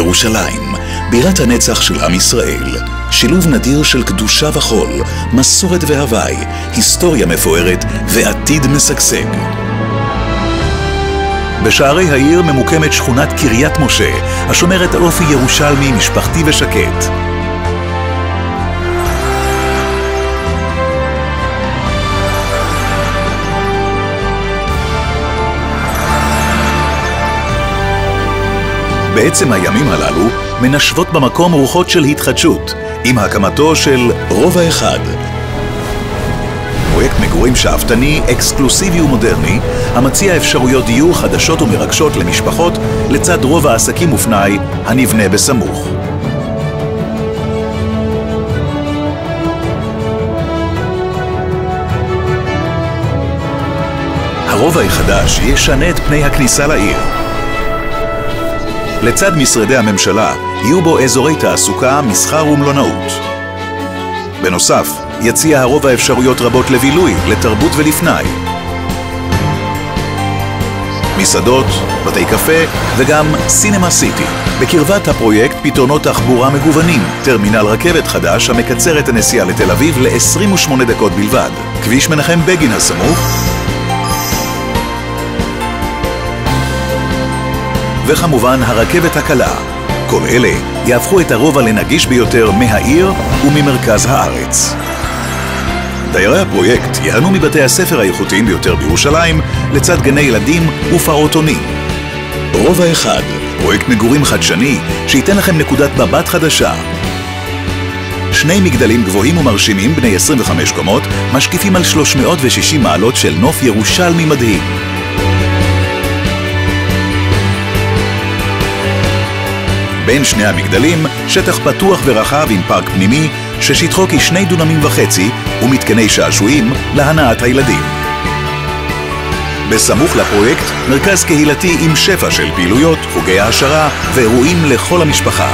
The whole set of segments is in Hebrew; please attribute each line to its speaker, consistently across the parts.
Speaker 1: ירושלים, בירת הנצח של עם ישראל. שילוב נדיר של קדושה וחול, מסורת והווי, היסטוריה מפוארת ועתיד משגשג. בשערי העיר ממוקמת שכונת קריית משה, השומרת על אופי ירושלמי משפחתי ושקט. בעצם הימים הללו מנשבות במקום רוחות של התחדשות, עם הקמתו של רובע אחד. פרויקט מגורים שאפתני, אקסקלוסיבי ומודרני, המציע אפשרויות דיור חדשות ומרגשות למשפחות, לצד רובע עסקים ופנאי הנבנה בסמוך. הרובע החדש ישנה את פני הכניסה לעיר. לצד משרדי הממשלה יהיו בו אזורי תעסוקה, מסחר ומלונאות. בנוסף, יציע הרובע אפשרויות רבות לבילוי, לתרבות ולפנאי. מסעדות, בתי קפה וגם סינמה סיטי. בקרבת הפרויקט פתרונות תחבורה מגוונים, טרמינל רכבת חדש המקצר את הנסיעה לתל אביב ל-28 דקות בלבד, כביש מנחם בגין הסמוך, וכמובן הרכבת הקלה. כל אלה יהפכו את הרובע לנגיש ביותר מהעיר וממרכז הארץ. דיירי הפרויקט ייהנו מבתי הספר האיכותיים ביותר בירושלים, לצד גני ילדים ופעוטונים. רובע אחד, פרויקט מגורים חדשני שייתן לכם נקודת מבט חדשה. 2 מגדלים גבוהים ומרשימים בני 25 קומות משקיפים על 360 מעלות של נוף ירושלמי מדהים. בין שני המגדלים שטח פתוח ורחב עם פארק פנימי ששטחו כ2.5 דונמים ומתקני שעשועים להנאת הילדים. בסמוך לפרויקט מרכז קהילתי עם שפע של פעילויות, חוגי העשרה ואירועים לכל המשפחה.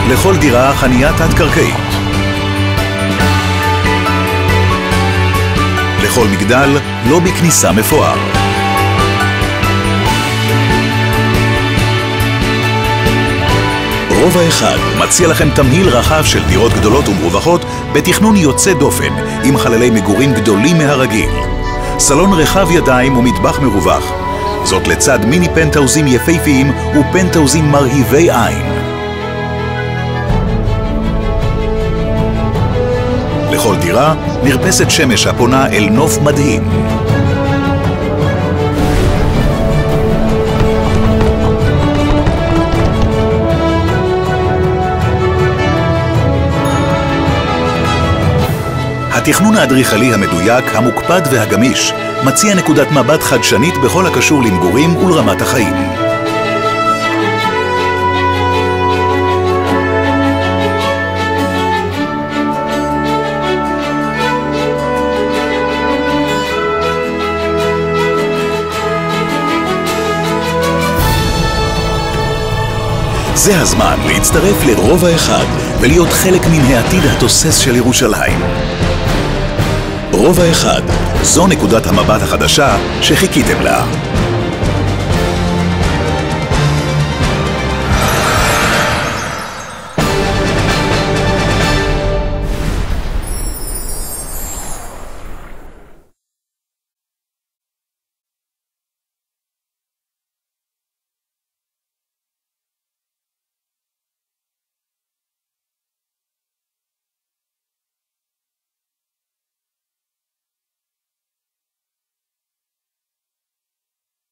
Speaker 1: לכל דירה חנייה תת-קרקעית. לכל מגדל לובי כניסה מפואר. רובע אחד מציע לכם תמהיל רחב של דירות גדולות ומרווחות בתכנון יוצא דופן עם חללי מגורים גדולים מהרגיל. סלון רחב ידיים ומטבח מרווח. זאת לצד מיני פנטהאוזים יפהפיים ופנטהאוזים מרהיבי עין. לכל דירה מרפסת שמש הפונה אל נוף מדהים. התכנון האדריכלי המדויק, המוקפד והגמיש מציע נקודת מבט חדשנית בכל הקשור למגורים ולרמת החיים. זה הזמן להצטרף לרובע אחד ולהיות חלק מן העתיד התוסס של ירושלים. רובע אחד, זו נקודת המבט החדשה שחיכיתם לה.